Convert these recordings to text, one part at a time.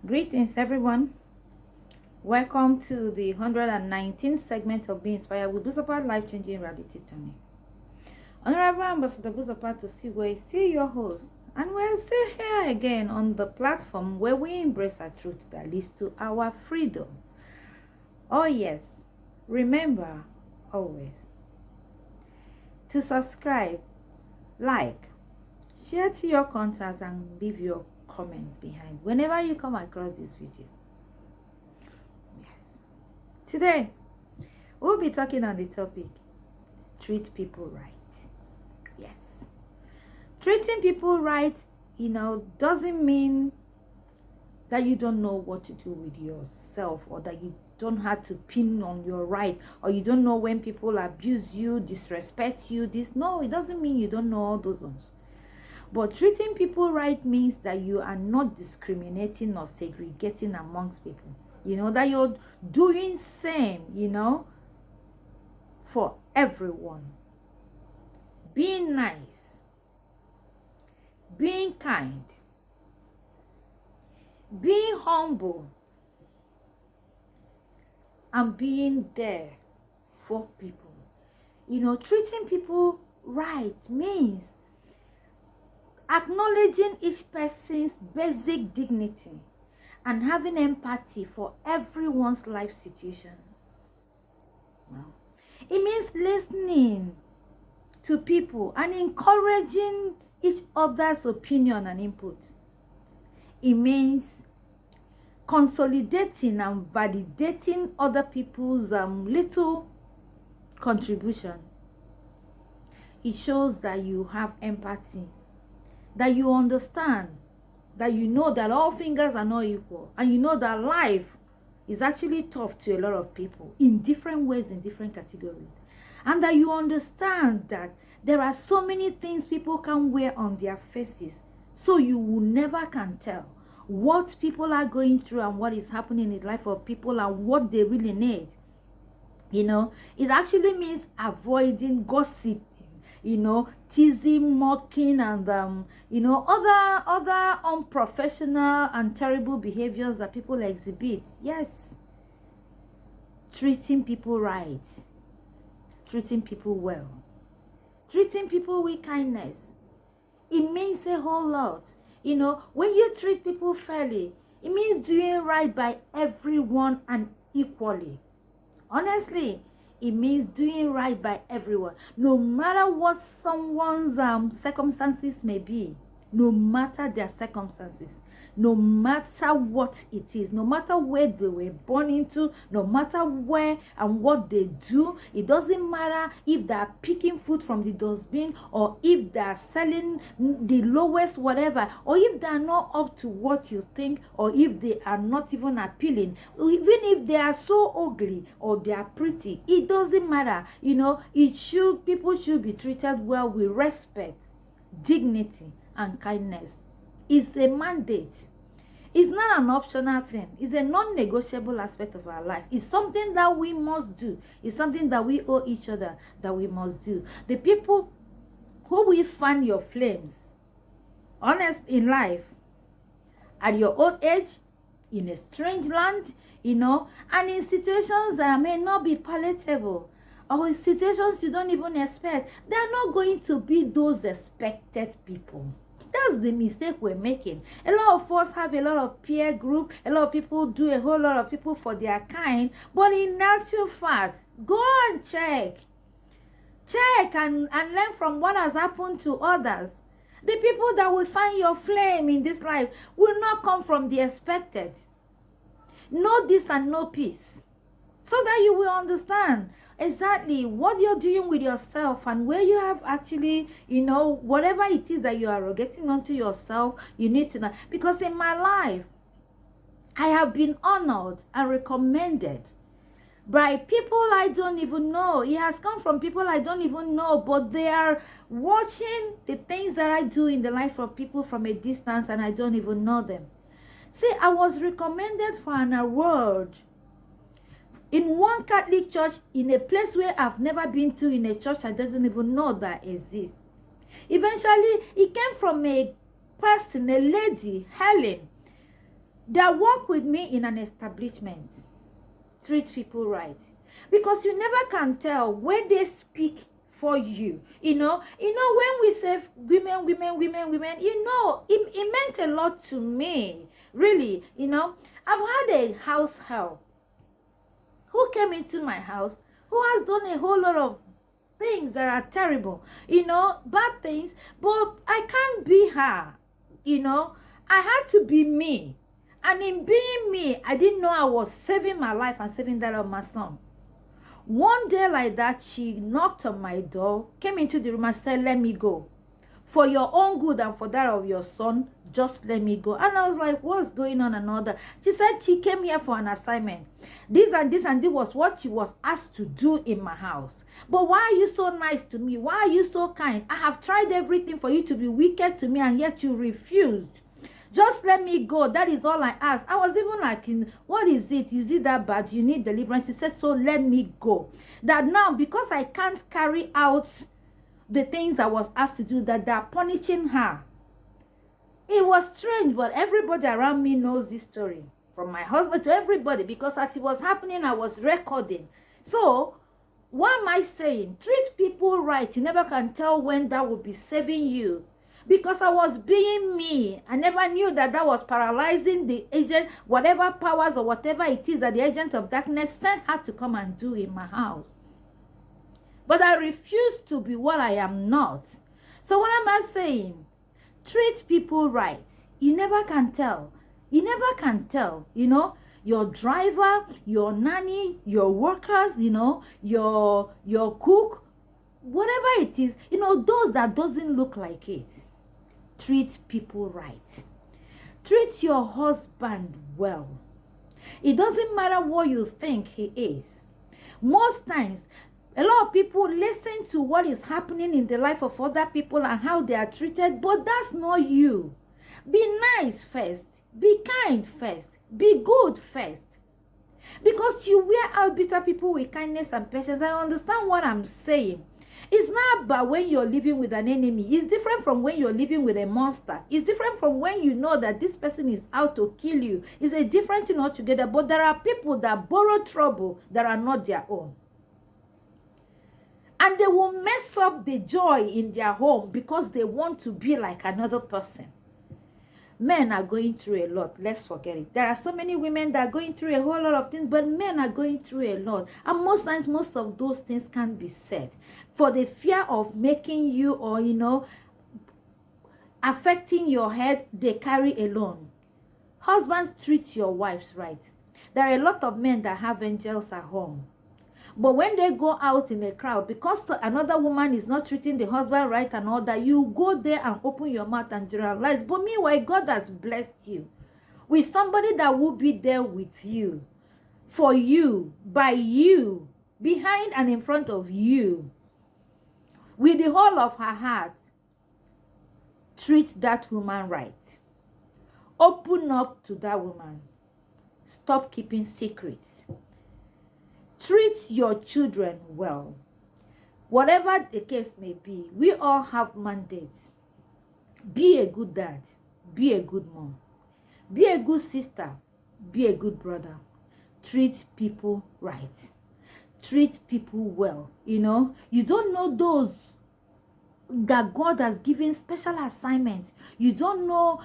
Greetings, everyone. Welcome to the 119th segment of Being Inspired with Buzopat Life-Changing Reality Tony. Honorable Ambassador Buzopat to see where still your host, and we're still here again on the platform where we embrace our truth that leads to our freedom. Oh yes, remember always to subscribe, like, share to your contacts, and leave your comments behind whenever you come across this video. Yes. Today, we'll be talking on the topic, treat people right. Yes. Treating people right, doesn't mean that you don't know what to do with yourself, or that you don't have to pin on your right, or you don't know when people abuse you, disrespect you. No, it doesn't mean you don't know all those ones. But treating people right means that you are not discriminating or segregating amongst people. That you're doing same, for everyone. Being nice, being kind, being humble, and being there for people. Treating people right means acknowledging each person's basic dignity and having empathy for everyone's life situation. Well, it means listening to people and encouraging each other's opinion and input. It means consolidating and validating other people's little contribution. It shows that you have empathy, that you understand, that you know that all fingers are not equal, and you know that life is actually tough to a lot of people in different ways, in different categories, and that you understand that there are so many things people can wear on their faces, so you will never can tell what people are going through and what is happening in the life of people and what they really need. It actually means avoiding gossip, teasing, mocking, and other unprofessional and terrible behaviors that people exhibit. Yes. Treating people right, treating people well, treating people with kindness. It means a whole lot. When you treat people fairly, it means doing right by everyone and equally. Honestly, it means doing right by everyone, no matter what someone's circumstances may be, no matter their circumstances, no matter what it is, no matter where they were born into, no matter where and what they do. It doesn't matter if they are picking food from the dustbin, or if they are selling the lowest whatever, or if they are not up to what you think, or if they are not even appealing, even if they are so ugly or they are pretty. It doesn't matter. People should be treated well with respect, dignity, and kindness. It's a mandate. It's not an optional thing. It's a non-negotiable aspect of our life. It's something that we must do. It's something that we owe each other, that we must do. The people who will fan your flames, honest in life, at your old age, in a strange land, and in situations that may not be palatable, or in situations you don't even expect, they're not going to be those expected people. That's the mistake we're making. A lot of us have a lot of peer group. A lot of people do a whole lot of people for their kind. But in actual fact, go and check and learn from what has happened to others. The people that will find your flame in this life will not come from the expected. Know this and know peace, so that you will understand exactly what you're doing with yourself, and where you have actually, whatever it is that you are getting onto yourself, you need to know. Because in my life, I have been honored and recommended by people I don't even know. It has come from people I don't even know, but they are watching the things that I do in the life of people from a distance, and I don't even know them. See, I was recommended for an award in one Catholic church, in a place where I've never been to, in a church I doesn't even know that exists. Eventually, it came from a person, a lady, Helen, that work with me in an establishment, treat people right. Because you never can tell when they speak for you. When we say women, it meant a lot to me. Really, I've had a house help who came into my house who has done a whole lot of things that are terrible, bad things, but I can't be her. I had to be me. And in being me, I didn't know I was saving my life and saving that of my son. One day like that, she knocked on my door, came into the room and said, let me go. For your own good and for that of your son, just let me go. And I was like, what's going on and all that? She said she came here for an assignment. This and this was what she was asked to do in my house. But why are you so nice to me? Why are you so kind? I have tried everything for you to be wicked to me and yet you refused. Just let me go. That is all I asked. I was even like, what is it? Is it that bad? You need deliverance? He said, so let me go. That now, because I can't carry out the things I was asked to do, that they are punishing her. It was strange, but everybody around me knows this story. From my husband to everybody, because as it was happening, I was recording. So, what am I saying? Treat people right. You never can tell when that will be saving you. Because I was being me. I never knew that was paralyzing the agent, whatever powers or whatever it is that the agent of darkness sent her to come and do in my house. But I refuse to be what I am not. So what am I saying? Treat people right. You never can tell. You never can tell, your driver, your nanny, your workers, your cook, whatever it is, those that doesn't look like it. Treat people right. Treat your husband well. It doesn't matter what you think he is. Most times, a lot of people listen to what is happening in the life of other people and how they are treated, but that's not you. Be nice first. Be kind first. Be good first. Because you wear out bitter people with kindness and patience. I understand what I'm saying. It's not about when you're living with an enemy. It's different from when you're living with a monster. It's different from when you know that this person is out to kill you. It's a different thing altogether. But there are people that borrow trouble that are not their own. And they will mess up the joy in their home because they want to be like another person. Men are going through a lot. Let's forget it. There are so many women that are going through a whole lot of things, but men are going through a lot. And most times, most of those things can't be said. For the fear of making you or, affecting your head, they carry alone. Husbands, treat your wives right. There are a lot of men that have angels at home. But when they go out in a crowd, because another woman is not treating the husband right and all that, you go there and open your mouth and generalize. But meanwhile, God has blessed you with somebody that will be there with you, for you, by you, behind and in front of you, with the whole of her heart. Treat that woman right. Open up to that woman. Stop keeping secrets. Treat your children well. Whatever the case may be, we all have mandates. Be a good dad. Be a good mom. Be a good sister. Be a good brother. Treat people right. Treat people well. You don't know those that God has given special assignments. You don't know,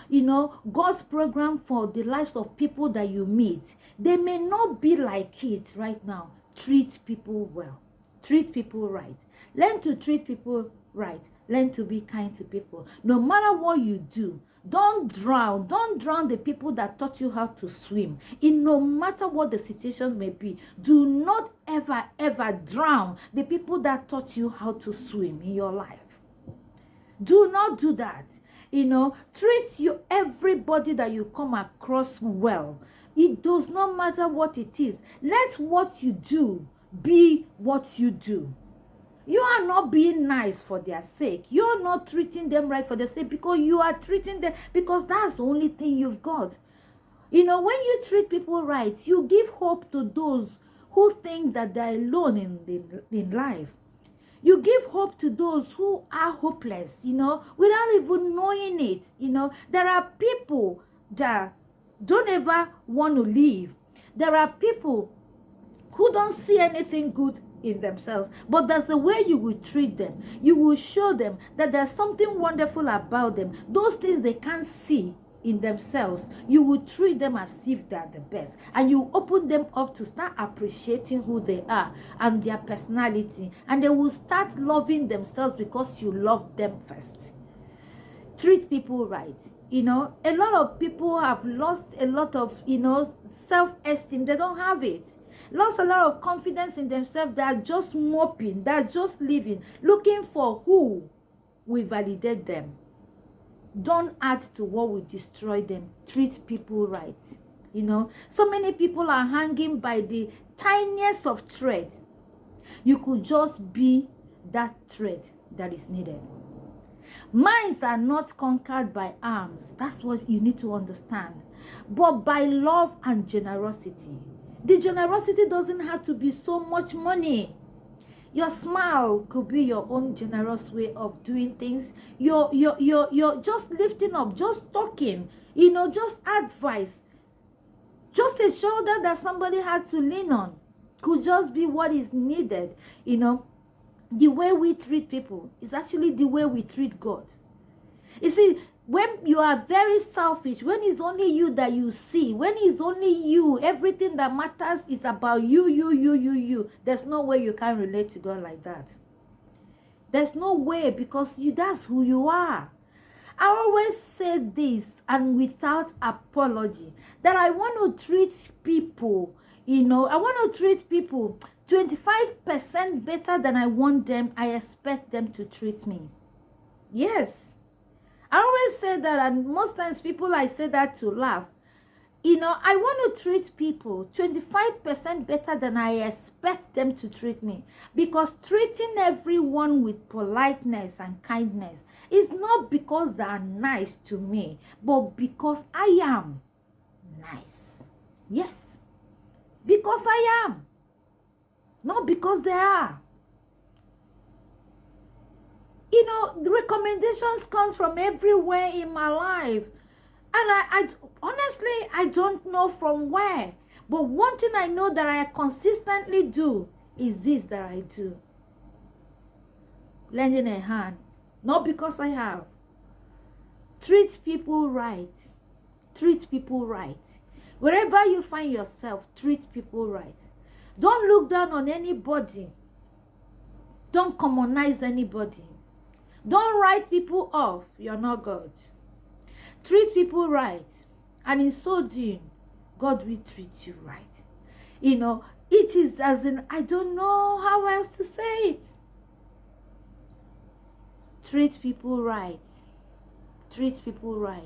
God's program for the lives of people that you meet. They may not be like it right now. Treat people well. Treat people right. Learn to treat people right. Learn to be kind to people. No matter what you do, don't drown. Don't drown the people that taught you how to swim. No matter what the situation may be, do not ever, ever drown the people that taught you how to swim in your life. Do not do that. Treat everybody that you come across well. It does not matter what it is. Let what you do be what you do. You are not being nice for their sake. You are not treating them right for their sake, because you are treating them because that's the only thing you've got. When you treat people right, you give hope to those who think that they're alone in life. You give hope to those who are hopeless, without even knowing it. There are people that don't ever want to leave. There are people who don't see anything good in themselves, but there's a way you will treat them. You will show them that there's something wonderful about them. Those things they can't see in themselves, you will treat them as if they're the best, and you open them up to start appreciating who they are and their personality, and they will start loving themselves because you love them first. Treat people right. A lot of people have lost a lot of self-esteem. They don't have it. Lost a lot of confidence in themselves. They are just moping. They are just living, looking for who will validate them. Don't add to what will destroy them. Treat people right. So many people are hanging by the tiniest of thread. You could just be that thread that is needed. Minds are not conquered by arms. That's what you need to understand. But by love and generosity. The generosity doesn't have to be so much money. Your smile could be your own generous way of doing things. You're just lifting up, just talking, just advice. Just a shoulder that somebody had to lean on could just be what is needed. The way we treat people is actually the way we treat God. You see, when you are very selfish, when it's only you that you see, when it's only you, everything that matters is about you, there's no way you can relate to God like that. There's no way, because that's who you are. I always say this, and without apology, that I want to treat people, I want to treat people 25% better than I want them. I expect them to treat me. Yes. I always say that, and most times people, I say that to laugh. I want to treat people 25% better than I expect them to treat me. Because treating everyone with politeness and kindness is not because they are nice to me, but because I am nice. Yes. Because I am. Not because they are. The recommendations comes from everywhere in my life. And I honestly, I don't know from where. But one thing I know that I consistently do is this that I do. Lending a hand. Not because I have. Treat people right. Treat people right. Wherever you find yourself, treat people right. Don't look down on anybody. Don't commonize anybody. Don't write people off. You're not God. Treat people right. And in so doing, God will treat you right. It is as in, I don't know how else to say it. Treat people right. Treat people right.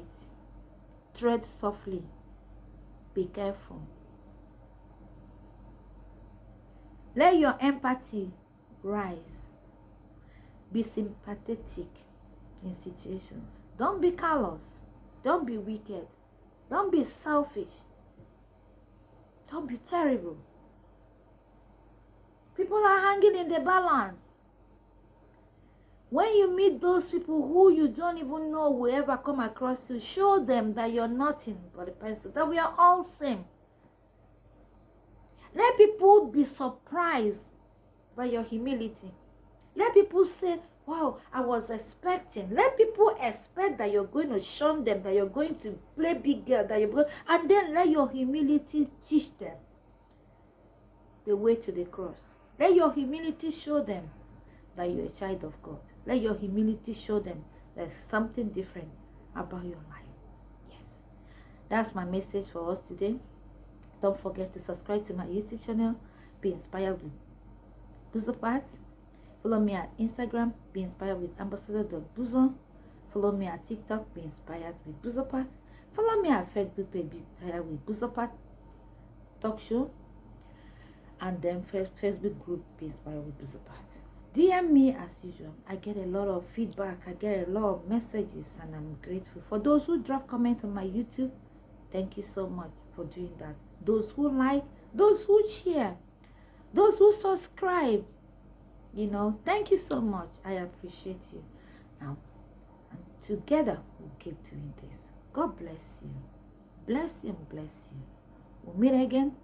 Tread softly. Be careful. Let your empathy rise. Be sympathetic in situations. Don't be callous. Don't be wicked. Don't be selfish. Don't be terrible. People are hanging in the balance. When you meet those people who you don't even know will ever come across you, show them that you're nothing but a person, that we are all same. Let people be surprised by your humility. Let people say, wow, I was expecting. Let people expect that you're going to shun them, that you're going to play big girl, and then let your humility teach them the way to the cross. Let your humility show them that you're a child of God. Let your humility show them there's something different about your life. Yes. That's my message for us today. Don't forget to subscribe to my YouTube channel, Be Inspired with Buzopat. Follow me at Instagram, Be Inspired with Ambassador.Buzo. Follow me at TikTok, Be Inspired with Buzopat. Follow me at Facebook page, Be Inspired with Buzopat Talk Show. And then Facebook group, Be Inspired with Buzopat. DM me as usual. I get a lot of feedback. I get a lot of messages, and I'm grateful. For those who drop comment on my YouTube, thank you so much for doing that. Those who like, those who share, those who subscribe, thank you so much. I appreciate you. Now, and together we'll keep doing this. God bless you. bless you and bless you. We'll meet again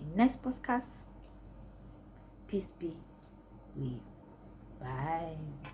in next podcast. Peace be with you. Bye.